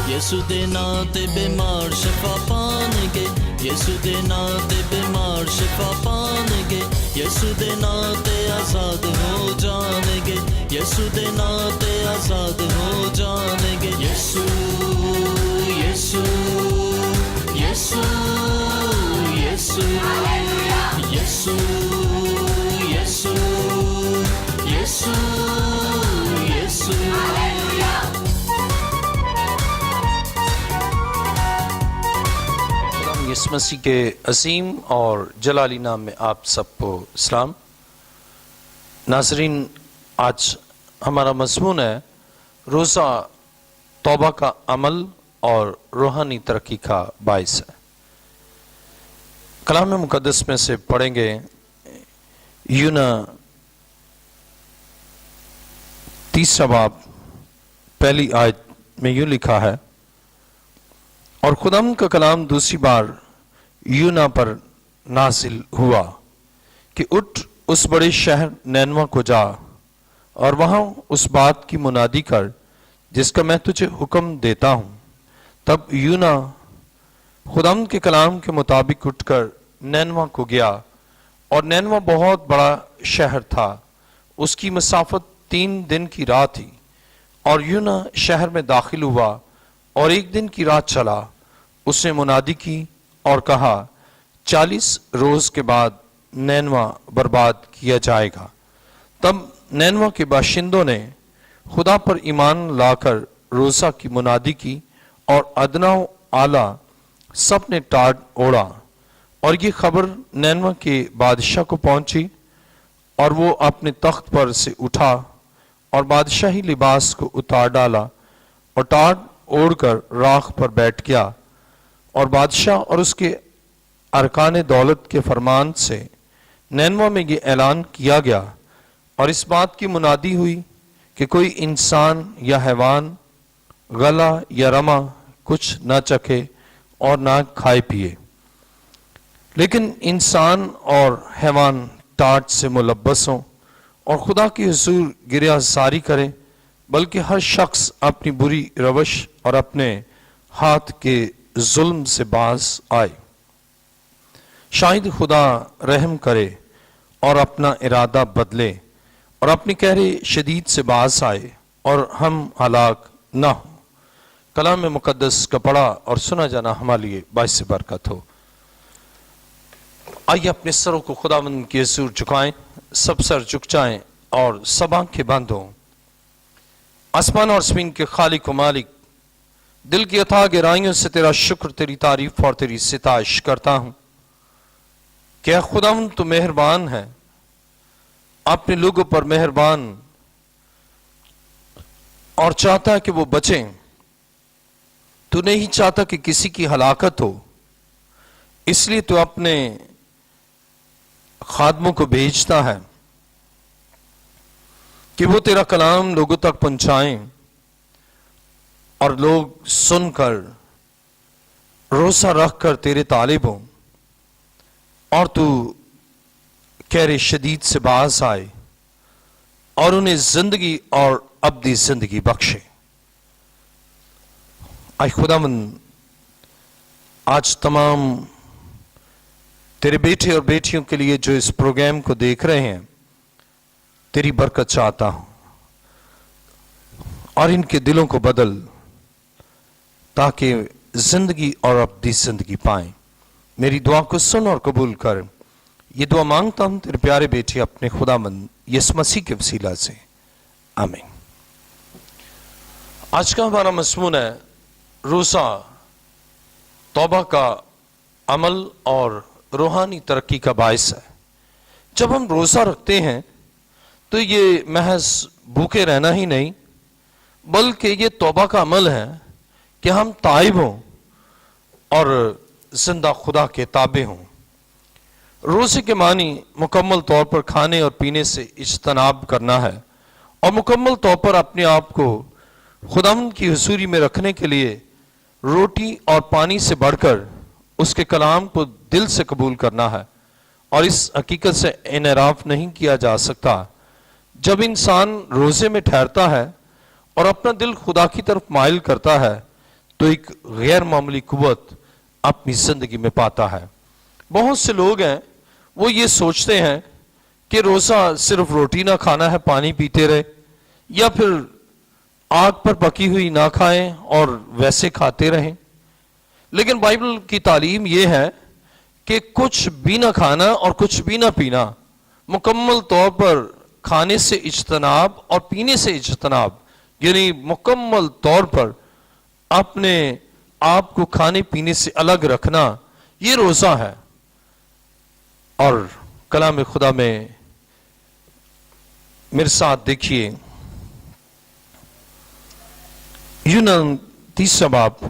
ਯਿਸੂ ਦੇ ਨਾਂ ਤੇ ਬਿਮਾਰ ਸ਼ਿਫਾ ਪਾਣਗੇ, ਯਿਸੂ ਦੇ ਨਾਂ ਤੇ ਬਿਮਾਰ ਸ਼ਿਫਾ ਪਾਣਗੇ, ਯਿਸੂ ਦੇ ਨਾਂ ਤੇ ਆਜ਼ਾਦ ਹੋ ਜਾਣਗੇ, ਯਿਸੂ ਦੇ ਨਾਂ ਤੇ ਆਜ਼ਾਦ ਹੋ ਜਾਣਗੇ। ਯਿਸੂ ਯਿਸੂ ਯਿਸੂ ਯਿਸੂ ਯਿਸੂ ਯਿਸੂ ਯਿਸੂ ਯਿਸੂ। یسوع مسیح کے عظیم اور جلالی نام میں آپ سب کو سلام۔ ناظرین، آج ہمارا مضمون ہے روزہ توبہ کا عمل اور روحانی ترقی کا باعث ہے۔ کلام مقدس میں سے پڑھیں گے یونا 3 باب پہلی آیت میں یوں لکھا ہے، اور خداوند کا کلام دوسری بار یونا پر نازل ہوا کہ اٹھ اس بڑے شہر نینوا کو جا اور وہاں اس بات کی منادی کر جس کا میں تجھے حکم دیتا ہوں۔ تب یونا خداوند کے کلام کے مطابق اٹھ کر نینوا کو گیا، اور نینوا بہت بڑا شہر تھا، اس کی مسافت 3 دن کی راہ تھی۔ اور یونا شہر میں داخل ہوا اور 1 دن کی راہ چلا۔ اس نے منادی کی اور کہا، 40 روز کے بعد نینوا برباد کیا جائے گا۔ تب نینوا کے باشندوں نے خدا پر ایمان لا کر روزہ کی منادی کی، اور ادنا و اعلیٰ سب نے ٹاٹ اوڑا۔ اور یہ خبر نینوا کے بادشاہ کو پہنچی، اور وہ اپنے تخت پر سے اٹھا اور بادشاہی لباس کو اتار ڈالا اور ٹاٹ اوڑھ کر راکھ پر بیٹھ گیا۔ اور بادشاہ اور اس کے ارکان دولت کے فرمان سے نینوا میں یہ اعلان کیا گیا اور اس بات کی منادی ہوئی کہ کوئی انسان یا حیوان غلہ یا رما کچھ نہ چکھے اور نہ کھائے پیے، لیکن انسان اور حیوان ٹاٹ سے ملبس ہوں اور خدا کی حضور گریہ زاری کرے، بلکہ ہر شخص اپنی بری روش اور اپنے ہاتھ کے ظلم سے باز آئے۔ شاید خدا رحم کرے اور اپنا ارادہ بدلے اور اپنی قہر شدید سے باز آئے اور ہم ہلاک نہ ہوں۔ کلام مقدس کا پڑھا اور سنا جانا ہمارے لیے باعث برکت ہو۔ آئیے اپنے سروں کو خداوند کی حضور جھکائیں، سب سر جھک جائیں اور سب آنکھیں بند ہوں۔ آسمان اور زمین کے خالق و مالک، دل کی اتھاہ گہرائیوں سے تیرا شکر، تیری تعریف اور تیری ستائش کرتا ہوں کہ اے خداوند تو مہربان ہے، اپنے لوگوں پر مہربان اور چاہتا ہے کہ وہ بچیں۔ تو نہیں چاہتا کہ کسی کی ہلاکت ہو، اس لیے تو اپنے خادموں کو بھیجتا ہے کہ وہ تیرا کلام لوگوں تک پہنچائیں اور لوگ سن کر روزہ رکھ کر تیرے طالب ہوں، اور تو قہر شدید سے باز آئے اور انہیں زندگی اور ابدی زندگی بخشے۔ اے خداوند، آج تمام تیرے بیٹے اور بیٹیوں کے لیے جو اس پروگرام کو دیکھ رہے ہیں، تیری برکت چاہتا ہوں اور ان کے دلوں کو بدل تاکہ زندگی اور ابدی زندگی پائیں۔ میری دعا کو سن اور قبول کر۔ یہ دعا مانگتا ہوں تیرے پیارے بیٹے اپنے خداوند یسوع مسیح کے وسیلہ سے، آمین۔ آج کا ہمارا مضمون ہے روزہ توبہ کا عمل اور روحانی ترقی کا باعث ہے۔ جب ہم روزہ رکھتے ہیں تو یہ محض بھوکے رہنا ہی نہیں، بلکہ یہ توبہ کا عمل ہے کہ ہم تائب ہوں اور زندہ خدا کے تابع ہوں۔ روزے کے معنی مکمل طور پر کھانے اور پینے سے اجتناب کرنا ہے، اور مکمل طور پر اپنے آپ کو خداوند کی حضوری میں رکھنے کے لیے روٹی اور پانی سے بڑھ کر اس کے کلام کو دل سے قبول کرنا ہے۔ اور اس حقیقت سے انحراف نہیں کیا جا سکتا۔ جب انسان روزے میں ٹھہرتا ہے اور اپنا دل خدا کی طرف مائل کرتا ہے تو ایک غیر معمولی قوت اپنی زندگی میں پاتا ہے. بہت سے لوگ ہیں وہ یہ سوچتے ہیں کہ روزہ صرف روٹی نہ کھانا ہے, پانی پیتے رہے, یا پھر آگ پر پکی ہوئی نہ کھائیں اور ویسے کھاتے رہیں. لیکن بائبل کی تعلیم یہ ہے کہ کچھ بھی نہ کھانا اور کچھ بھی نہ پینا, مکمل طور پر کھانے سے اجتناب اور پینے سے اجتناب, یعنی مکمل طور پر اپنے آپ کو کھانے پینے سے الگ رکھنا, یہ روزہ ہے. اور کلام خدا میں میرے ساتھ دیکھیے یونان 3 باب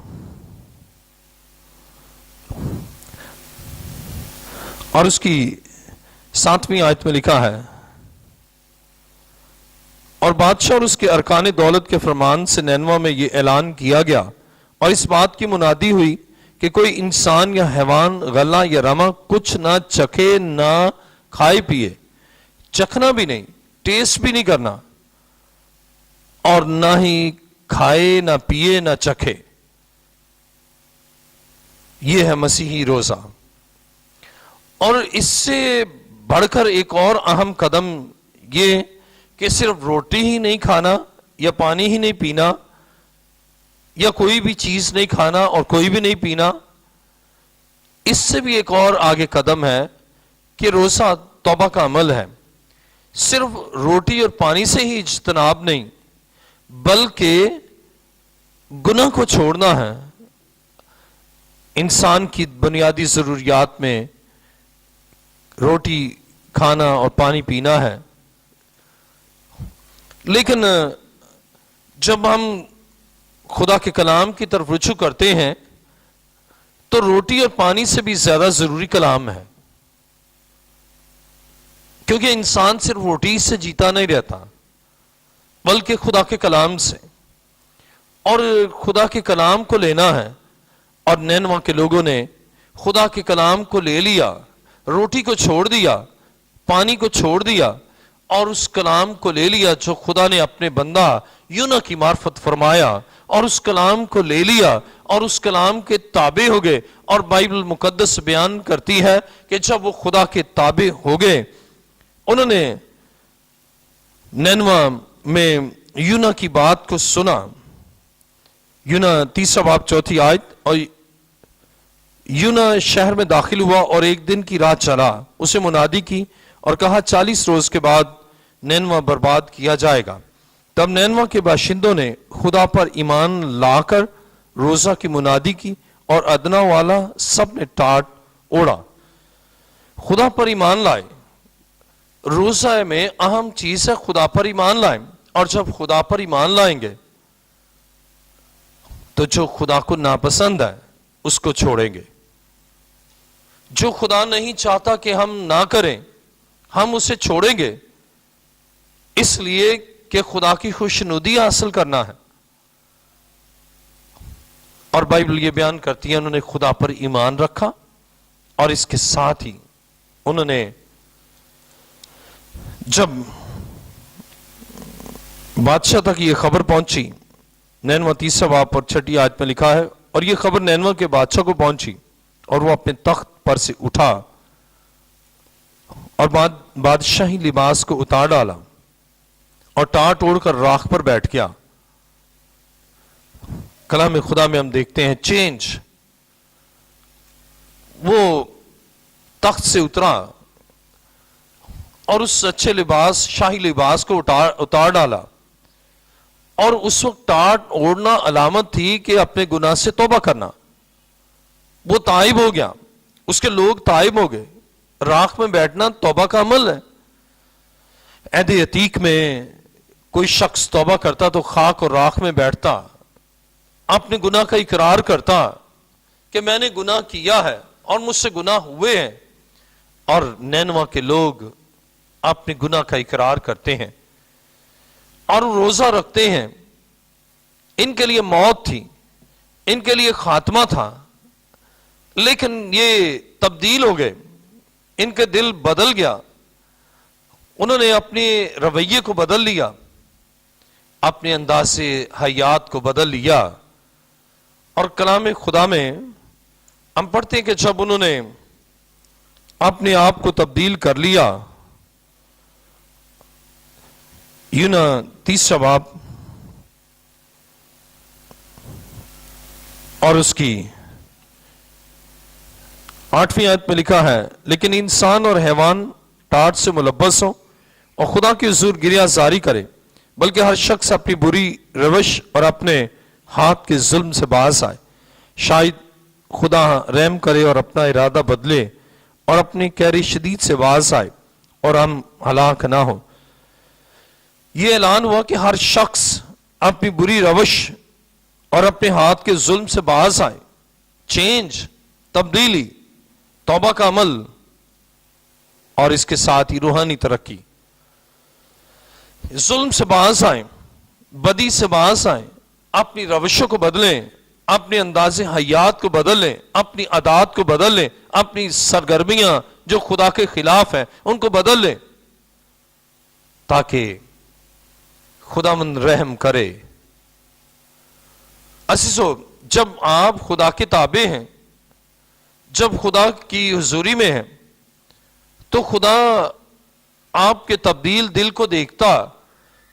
اور اس کی 7ویں آیت میں لکھا ہے, اور بادشاہ اور اس کے ارکان دولت کے فرمان سے نینوا میں یہ اعلان کیا گیا اور اس بات کی منادی ہوئی کہ کوئی انسان یا حیوان غلہ یا رما کچھ نہ چکھے نہ کھائے پیے, چکھنا بھی نہیں, ٹیسٹ بھی نہیں کرنا, اور نہ ہی کھائے نہ پیے نہ چکھے. یہ ہے مسیحی روزہ. اور اس سے بڑھ کر ایک اور اہم قدم یہ کہ صرف روٹی ہی نہیں کھانا یا پانی ہی نہیں پینا یا کوئی بھی چیز نہیں کھانا اور کوئی بھی نہیں پینا. اس سے بھی ایک اور آگے قدم ہے کہ روزہ توبہ کا عمل ہے. صرف روٹی اور پانی سے ہی اجتناب نہیں, بلکہ گناہ کو چھوڑنا ہے. انسان کی بنیادی ضروریات میں روٹی کھانا اور پانی پینا ہے. لیکن جب ہم خدا کے کلام کی طرف رجوع کرتے ہیں تو روٹی اور پانی سے بھی زیادہ ضروری کلام ہے, کیونکہ انسان صرف روٹی سے جیتا نہیں رہتا بلکہ خدا کے کلام سے. اور خدا کے کلام کو لینا ہے, اور نینوا کے لوگوں نے خدا کے کلام کو لے لیا, روٹی کو چھوڑ دیا, پانی کو چھوڑ دیا, اور اس کلام کو لے لیا جو خدا نے اپنے بندہ یونا کی معرفت فرمایا, اور اس کلام کو لے لیا اور اس کلام کے تابع ہو گئے. اور بائبل مقدس بیان کرتی ہے کہ جب وہ خدا کے تابع ہو گئے, انہوں نے نینوا میں یونا کی بات کو سنا. یونا 3 باب 4 آیت, اور یونا شہر میں داخل ہوا اور ایک دن کی راہ چلا, اسے منادی کی اور کہا 40 روز کے بعد نینوا برباد کیا جائے گا. تب نینوا کے باشندوں نے خدا پر ایمان لا کر روزہ کی منادی کی اور ادنا والا سب نے ٹاٹ اوڑا. خدا پر ایمان لائے. روزہ میں اہم چیز ہے خدا پر ایمان لائیں, اور جب خدا پر ایمان لائیں گے تو جو خدا کو ناپسند ہے اس کو چھوڑیں گے. جو خدا نہیں چاہتا کہ ہم نہ کریں ہم اسے چھوڑیں گے, اس لیے کہ خدا کی خوشنودی حاصل کرنا ہے. اور بائبل یہ بیان کرتی ہے انہوں نے خدا پر ایمان رکھا, اور اس کے ساتھ ہی انہوں نے جب بادشاہ تک یہ خبر پہنچی, نینوا 3 باب پر 6 آیت میں لکھا ہے, اور یہ خبر نینوا کے بادشاہ کو پہنچی اور وہ اپنے تخت پر سے اٹھا اور بادشاہی لباس کو اتار ڈالا اور ٹاٹ اوڑ کر راکھ پر بیٹھ گیا. کلام خدا میں ہم دیکھتے ہیں چینج. وہ تخت سے اترا اور اس اچھے لباس شاہی لباس کو اتار ڈالا, اور اس وقت ٹاٹ اوڑنا علامت تھی کہ اپنے گناہ سے توبہ کرنا. وہ تائب ہو گیا, اس کے لوگ تائب ہو گئے. راکھ میں بیٹھنا توبہ کا عمل ہے. عہد عتیق میں کوئی شخص توبہ کرتا تو خاک اور راکھ میں بیٹھتا, اپنے گناہ کا اقرار کرتا کہ میں نے گناہ کیا ہے اور مجھ سے گناہ ہوئے ہیں. اور نینوا کے لوگ اپنے گناہ کا اقرار کرتے ہیں اور روزہ رکھتے ہیں. ان کے لیے موت تھی, ان کے لیے خاتمہ تھا, لیکن یہ تبدیل ہو گئے, ان کے دل بدل گیا. انہوں نے اپنے رویے کو بدل لیا, اپنے انداز حیات کو بدل لیا, اور کلام خدا میں ہم پڑھتے ہیں کہ جب انہوں نے اپنے آپ کو تبدیل کر لیا، یونا 30 باب اور اس کی 8ویں آیت میں لکھا ہے، لیکن انسان اور حیوان ٹاٹ سے ملبس ہو اور خدا کی حضور گریہ زاری کرے، بلکہ ہر شخص اپنی بری روش اور اپنے ہاتھ کے ظلم سے باز آئے، شاید خدا رحم کرے اور اپنا ارادہ بدلے اور اپنی کیری شدید سے باز آئے اور ہم ہلاک نہ ہو۔ یہ اعلان ہوا کہ ہر شخص اپنی بری روش اور اپنے ہاتھ کے ظلم سے باز آئے، چینج، تبدیلی، توبہ کا عمل، اور اس کے ساتھ ہی روحانی ترقی۔ ظلم سے باز آئیں، بدی سے باز آئیں، اپنی روشوں کو بدلیں، اپنے انداز حیات کو بدل لیں، اپنی عادات کو بدل لیں، اپنی سرگرمیاں جو خدا کے خلاف ہیں ان کو بدل لیں، تاکہ خداوند رحم کرے۔ عزیزو، جب آپ خدا کے تابع ہیں، جب خدا کی حضوری میں ہیں، تو خدا آپ کے تبدیل دل کو دیکھتا،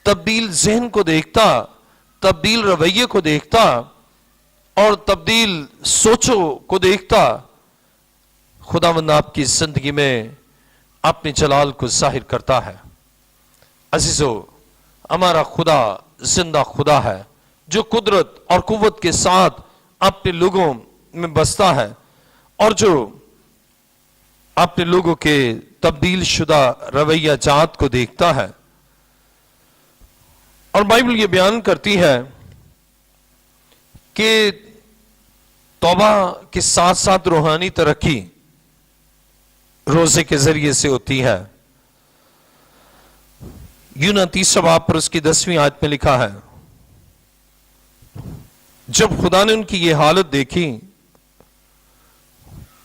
تبدیل ذہن کو دیکھتا، تبدیل رویے کو دیکھتا اور تبدیل سوچوں کو دیکھتا۔ خداوند آپ کی زندگی میں اپنے جلال کو ظاہر کرتا ہے۔ عزیزو، ہمارا خدا زندہ خدا ہے جو قدرت اور قوت کے ساتھ اپنے لوگوں میں بستا ہے اور جو اپنے لوگوں کے تبدیل شدہ رویہ جات کو دیکھتا ہے۔ اور بائبل یہ بیان کرتی ہے کہ توبہ کے ساتھ ساتھ روحانی ترقی روزے کے ذریعے سے ہوتی ہے۔ یونا 30 باب پر اس کی 10ویں آیت میں لکھا ہے، جب خدا نے ان کی یہ حالت دیکھی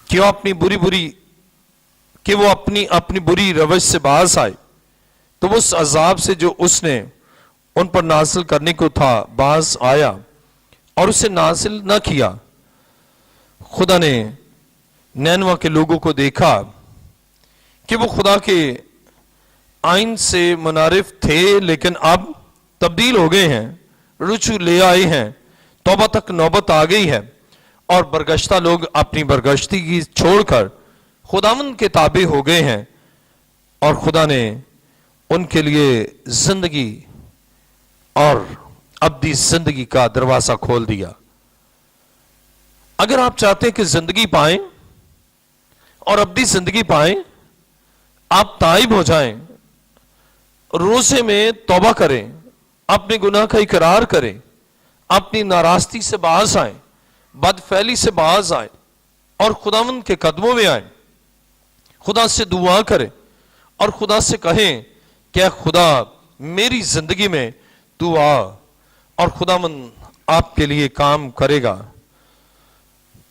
کہ وہ اپنی بری روش سے باز آئے، تو اس عذاب سے جو اس نے ان پر نازل کرنے کو تھا باز آیا اور اسے نازل نہ کیا۔ خدا نے نینوا کے لوگوں کو دیکھا کہ وہ خدا کے آئین سے منعرف تھے، لیکن اب تبدیل ہو گئے ہیں، رجوع لے آئے ہیں، توبہ تک نوبت آ گئی ہے، اور برگشتہ لوگ اپنی برگشتگی چھوڑ کر خداوند کے تابع ہو گئے ہیں، اور خدا نے ان کے لیے زندگی اور ابدی زندگی کا دروازہ کھول دیا۔ اگر آپ چاہتے ہیں کہ زندگی پائیں اور ابدی زندگی پائیں، آپ تائب ہو جائیں، روزے میں توبہ کریں، اپنے گناہ کا اقرار کریں، اپنی ناراستی سے باز آئیں، بدفعلی سے باز آئیں اور خداوند کے قدموں میں آئیں، خدا سے دعا کریں اور خدا سے کہیں کہ اے خدا میری زندگی میں تو آ، اور خداوند آپ کے لیے کام کرے گا۔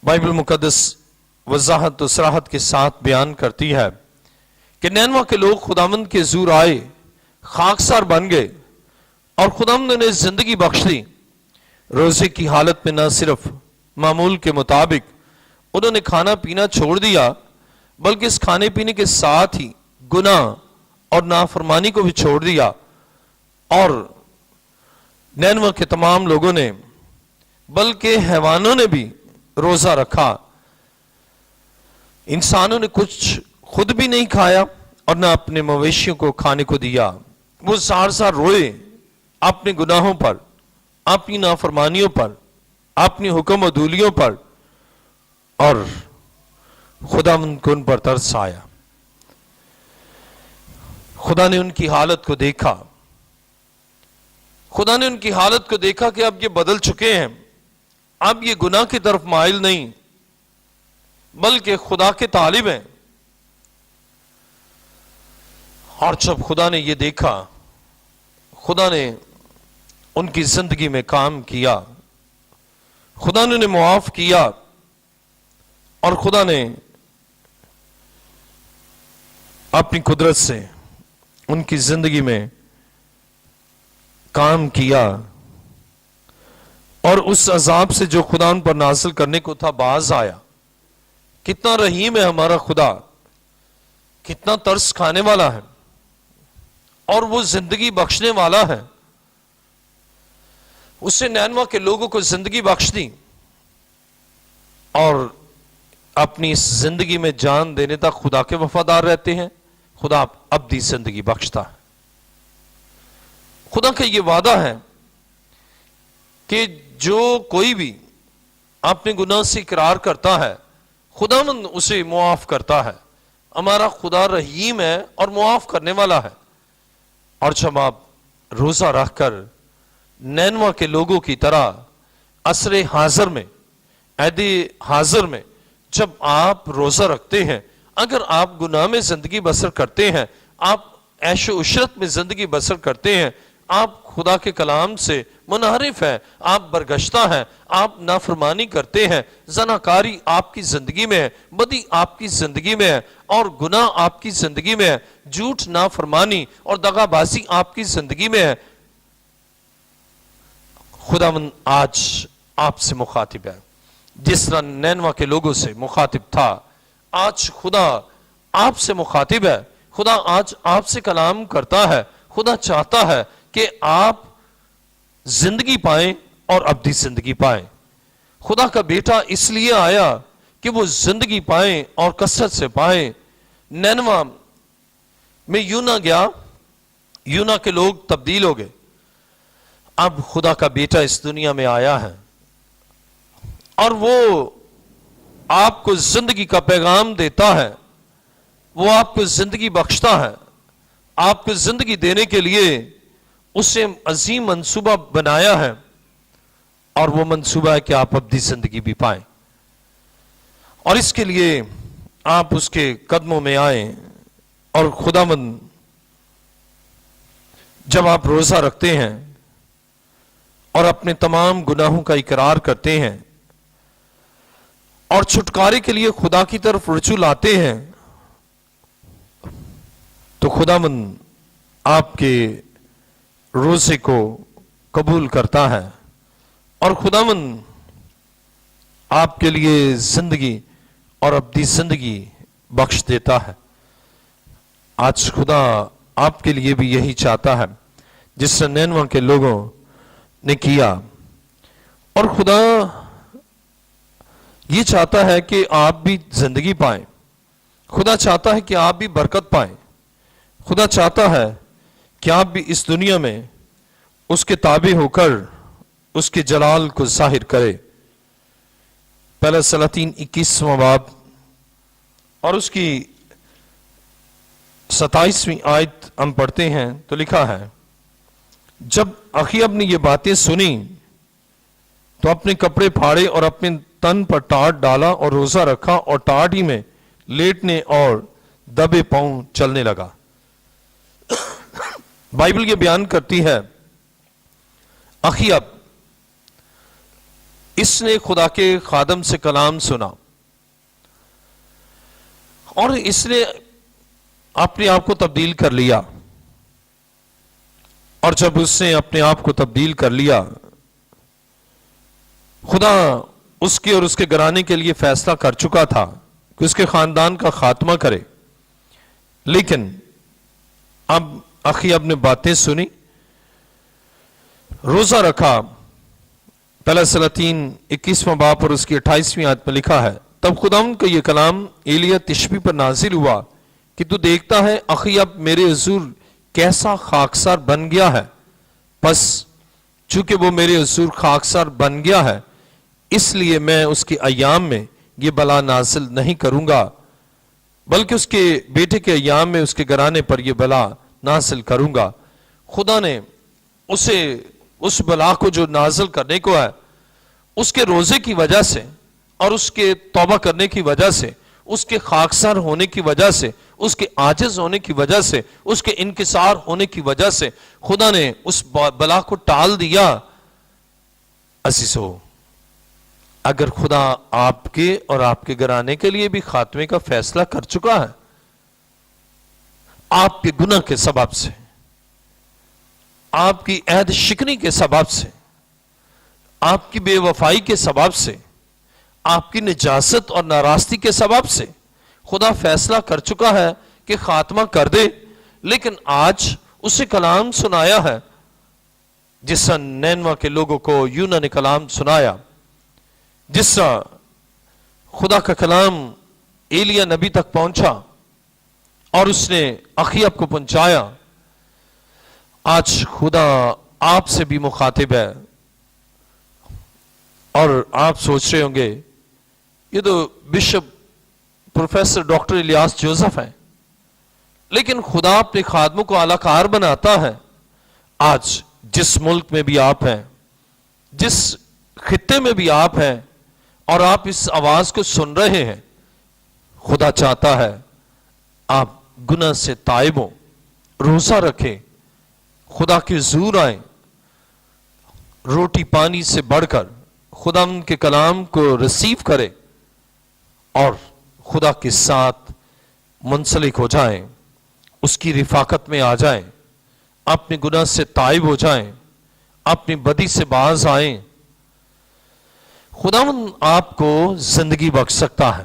بائبل مقدس وضاحت و صراحت کے ساتھ بیان کرتی ہے کہ نینوا کے لوگ خداوند کے حضور آئے، خاکسار بن گئے اور خداوند نے انہیں زندگی بخش دی۔ روزے کی حالت میں نہ صرف معمول کے مطابق انہوں نے کھانا پینا چھوڑ دیا، بلکہ اس کھانے پینے کے ساتھ ہی گناہ اور نافرمانی کو بھی چھوڑ دیا، اور نینوا کے تمام لوگوں نے بلکہ حیوانوں نے بھی روزہ رکھا۔ انسانوں نے کچھ خود بھی نہیں کھایا اور نہ اپنے مویشیوں کو کھانے کو دیا۔ وہ زار زار روئے اپنے گناہوں پر، اپنی نافرمانیوں پر، اپنی حکم و عدولیوں پر، اور خداوند کو ان پر ترس آیا۔ خدا نے ان کی حالت کو دیکھا، خدا نے ان کی حالت کو دیکھا کہ اب یہ بدل چکے ہیں، اب یہ گناہ کی طرف مائل نہیں بلکہ خدا کے طالب ہیں۔ اور جب خدا نے یہ دیکھا، خدا نے ان کی زندگی میں کام کیا، خدا نے انہیں معاف کیا، اور خدا نے اپنی قدرت سے ان کی زندگی میں کام کیا، اور اس عذاب سے جو خدا ان پر نازل کرنے کو تھا باز آیا. کتنا رحیم ہے ہمارا خدا، کتنا ترس کھانے والا ہے، اور وہ زندگی بخشنے والا ہے. اس سے نینوا کے لوگوں کو زندگی بخش دی، اور اپنی اس زندگی میں جان دینے تک خدا کے وفادار رہتے ہیں. خدا ابدی زندگی بخشتا ہے. خدا کا یہ وعدہ ہے کہ جو کوئی بھی اپنے گناہ سے اقرار کرتا ہے خداوند اسے معاف کرتا ہے. ہمارا خدا رحیم ہے اور معاف کرنے والا ہے. اور جب آپ روزہ رکھ کر نینوا کے لوگوں کی طرح عصر حاضر میں، عید حاضر میں جب آپ روزہ رکھتے ہیں، اگر آپ گناہ میں زندگی بسر کرتے ہیں، آپ عیش و عشرت میں زندگی بسر کرتے ہیں، آپ خدا کے کلام سے منحرف ہیں، آپ برگشتہ ہیں، آپ نافرمانی کرتے ہیں، زناکاری آپ کی زندگی میں ہے، بدی آپ کی زندگی میں ہے، اور گناہ آپ کی زندگی میں ہے، جھوٹ، نافرمانی اور دغا بازی آپ کی زندگی میں ہے، خداوند آج آپ سے مخاطب ہے. جس طرح نینوا کے لوگوں سے مخاطب تھا، آج خدا آپ سے مخاطب ہے. خدا آج آپ سے کلام کرتا ہے. خدا چاہتا ہے کہ آپ زندگی پائیں اور ابدی زندگی پائیں. خدا کا بیٹا اس لیے آیا کہ وہ زندگی پائیں اور کثرت سے پائیں. نینوا میں یونا گیا، یونا کے لوگ تبدیل ہو گئے. اب خدا کا بیٹا اس دنیا میں آیا ہے اور وہ آپ کو زندگی کا پیغام دیتا ہے. وہ آپ کو زندگی بخشتا ہے. آپ کو زندگی دینے کے لیے اسے عظیم منصوبہ بنایا ہے، اور وہ منصوبہ ہے کہ آپ ابدی زندگی بھی پائیں. اور اس کے لیے آپ اس کے قدموں میں آئیں. اور خداوند جب آپ روزہ رکھتے ہیں اور اپنے تمام گناہوں کا اقرار کرتے ہیں اور چھٹکارے کے لیے خدا کی طرف رجوع لاتے ہیں، تو خداوند آپ کے روزے کو قبول کرتا ہے اور خداوند آپ کے لیے زندگی اور ابدی زندگی بخش دیتا ہے. آج خدا آپ کے لیے بھی یہی چاہتا ہے جس سے نینوا کے لوگوں نے کیا. اور خدا یہ چاہتا ہے کہ آپ بھی زندگی پائیں. خدا چاہتا ہے کہ آپ بھی برکت پائیں. خدا چاہتا ہے کہ آپ بھی اس دنیا میں اس کے تابع ہو کر اس کے جلال کو ظاہر کرے. پہلا سلاطین 21واں باب اور اس کی 27ویں آیت ہم پڑھتے ہیں تو لکھا ہے، جب اخیاب نے یہ باتیں سنی تو اپنے کپڑے پھاڑے اور اپنے تن پر ٹاٹ ڈالا اور روزہ رکھا اور ٹاٹ ہی میں لیٹنے اور دبے پاؤں چلنے لگا. بائبل یہ بیان کرتی ہے اخیاب اس نے خدا کے خادم سے کلام سنا اور اس نے اپنے آپ کو تبدیل کر لیا. اور جب اس نے اپنے آپ کو تبدیل کر لیا، خدا اس کے اور اس کے گھرانے کے لیے فیصلہ کر چکا تھا کہ اس کے خاندان کا خاتمہ کرے. لیکن اب اخیاب نے باتیں سنی، روزہ رکھا. پہلا سلاطین 21واں باب اور اس کی 28ویں آیت میں لکھا ہے، تب خداوند کا یہ کلام ایلیاہ تشبی پر نازل ہوا کہ تو دیکھتا ہے اخیاب میرے حضور کیسا خاکسار بن گیا ہے، پس چونکہ وہ میرے حضور خاکسار بن گیا ہے اس لیے میں اس کے ایام میں یہ بلا نازل نہیں کروں گا، بلکہ اس کے بیٹے کے ایام میں اس کے گھرانے پر یہ بلا نازل کروں گا. خدا نے اسے اس بلا کو جو نازل کرنے کو ہے اس کے روزے کی وجہ سے اور اس کے توبہ کرنے کی وجہ سے، اس کے خاکسار ہونے کی وجہ سے، اس کے عاجز ہونے کی وجہ سے، اس کے انکسار ہونے کی وجہ سے خدا نے اس بلا کو ٹال دیا. عزیزو، اگر خدا آپ کے اور آپ کے گھرانے کے لیے بھی خاتمے کا فیصلہ کر چکا ہے، آپ کے گناہ کے سبب سے، آپ کی عہد شکنی کے سبب سے، آپ کی بے وفائی کے سبب سے، آپ کی نجاست اور ناراستی کے سبب سے خدا فیصلہ کر چکا ہے کہ خاتمہ کر دے، لیکن آج اسے کلام سنایا ہے جس طرح نینوا کے لوگوں کو یونا نے کلام سنایا، جس طرح خدا کا کلام ایلیا نبی تک پہنچا اور اس نے اخیب کو پہنچایا۔ آج خدا آپ سے بھی مخاطب ہے، اور آپ سوچ رہے ہوں گے یہ تو bishop professor doctor Ilyas Joseph ہیں، لیکن خدا اپنے خادموں کو اعلی کار بناتا ہے۔ آج جس ملک میں بھی آپ ہیں، جس خطے میں بھی آپ ہیں اور آپ اس آواز کو سن رہے ہیں، خدا چاہتا ہے آپ گناہ سے تائب ہوں، روزہ رکھیں، خدا کے حضور آئیں، روٹی پانی سے بڑھ کر خدا ان کے کلام کو ریسیو کریں اور خدا کے ساتھ منسلک ہو جائیں، اس کی رفاقت میں آ جائیں، اپنے گناہ سے تائب ہو جائیں، اپنی بدی سے باز آئیں۔ خداوند آپ کو زندگی بخش سکتا ہے،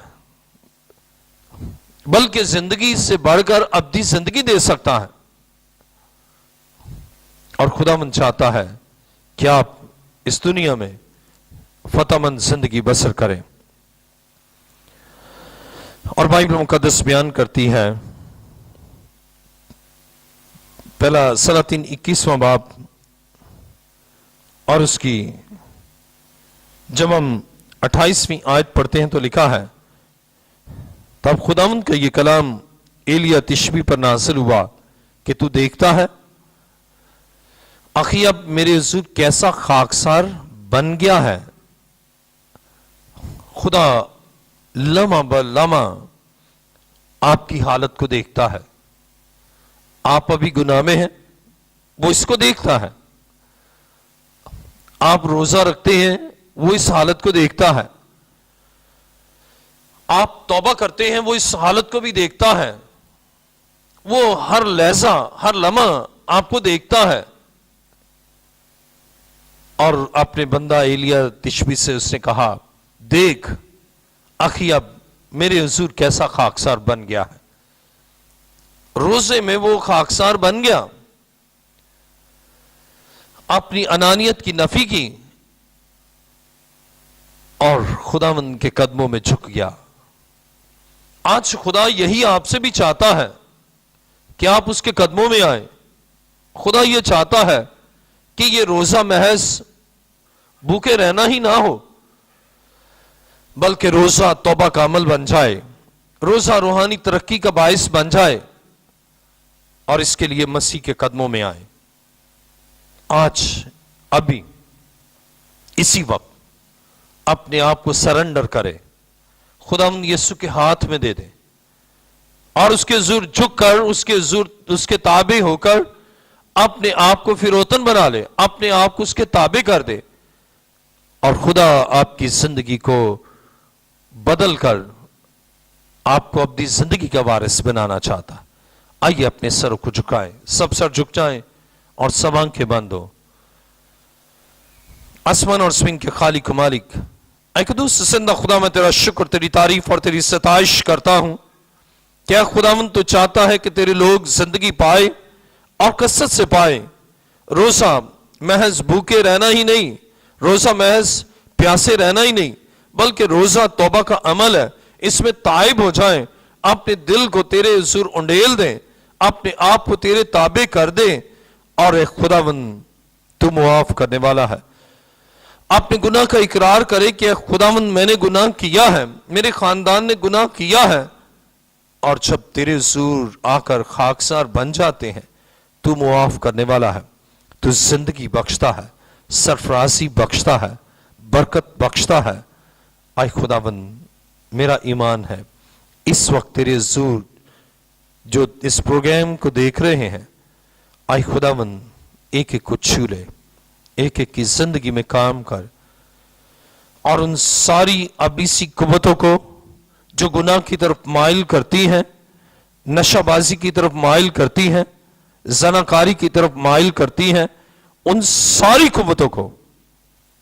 بلکہ زندگی سے بڑھ کر ابدی زندگی دے سکتا ہے، اور خداوند چاہتا ہے کہ آپ اس دنیا میں فتح مند زندگی بسر کریں۔ اور بائبل مقدس بیان کرتی ہے، پہلا سلاطین 21واں باب اور اس کی جب ہم 28ویں آیت پڑھتے ہیں تو لکھا ہے، تب خداوند کا یہ کلام ایلیا تشبی پر نازل ہوا کہ تو دیکھتا ہے اخیب میرے حضور کیسا خاکسار بن گیا ہے۔ خدا لمحہ بلمحہ آپ کی حالت کو دیکھتا ہے، آپ ابھی گناہ میں ہیں، وہ اس کو دیکھتا ہے، آپ روزہ رکھتے ہیں، وہ اس حالت کو دیکھتا ہے، آپ توبہ کرتے ہیں، وہ اس حالت کو بھی دیکھتا ہے، وہ ہر لحظہ ہر لمحہ آپ کو دیکھتا ہے۔ اور اپنے بندہ ایلیا تشبی سے اس نے کہا، دیکھ اخیب میرے حضور کیسا خاکسار بن گیا ہے۔ روزے میں وہ خاکسار بن گیا، اپنی انانیت کی نفی کی اور خداوند کے قدموں میں جھک گیا۔ آج خدا یہی آپ سے بھی چاہتا ہے کہ آپ اس کے قدموں میں آئیں۔ خدا یہ چاہتا ہے کہ یہ روزہ محض بھوکے رہنا ہی نہ ہو، بلکہ روزہ توبہ کا عمل بن جائے، روزہ روحانی ترقی کا باعث بن جائے، اور اس کے لیے مسیح کے قدموں میں آئے۔ آج ابھی اسی وقت اپنے آپ کو سرنڈر کرے، خداوند یسوع کے ہاتھ میں دے دے، اور اس کے حضور جھک کر اس کے تابع ہو کر اپنے آپ کو فروتن بنا لے، اپنے آپ کو اس کے تابع کر دے، اور خدا آپ کی زندگی کو بدل کر آپ کو اپنی زندگی کا وارث بنانا چاہتا۔ آئیے اپنے سر کو جھکائیں، سب سر جھک جائیں اور سب آنکھیں بند ہو۔ آسمان اور زمین کے خالق و مالک، اے قدوس زندہ خدا، میں تیرا شکر، تیری تعریف اور تیری ستائش کرتا ہوں۔ کیا خداوند تو چاہتا ہے کہ تیرے لوگ زندگی پائے اور کثرت سے پائے۔ روزہ محض بھوکے رہنا ہی نہیں، روزہ محض پیاسے رہنا ہی نہیں، بلکہ روزہ توبہ کا عمل ہے۔ اس میں تائب ہو جائیں، اپنے دل کو تیرے حضور انڈیل دیں، اپنے آپ کو تیرے تابع کر دیں، اور اے خداوند تو معاف کرنے والا ہے۔ اپنے گناہ کا اقرار کرے کہ اے خداوند میں نے گناہ کیا ہے، میرے خاندان نے گناہ کیا ہے، اور جب تیرے حضور آ کر خاکسار بن جاتے ہیں تو معاف کرنے والا ہے، تو زندگی بخشتا ہے، سرفرازی بخشتا ہے، برکت بخشتا ہے۔ اے خداوند میرا ایمان ہے اس وقت تیرے حضور جو اس پروگرام کو دیکھ رہے ہیں، اے خداوند ایک ایک کو چھو لے، ایک ایک کی زندگی میں کام کر، اور ان ساری ابلیسی قوتوں کو جو گناہ کی طرف مائل کرتی ہیں، نشہ بازی کی طرف مائل کرتی ہیں، زناکاری کی طرف مائل کرتی ہیں، ان ساری قوتوں کو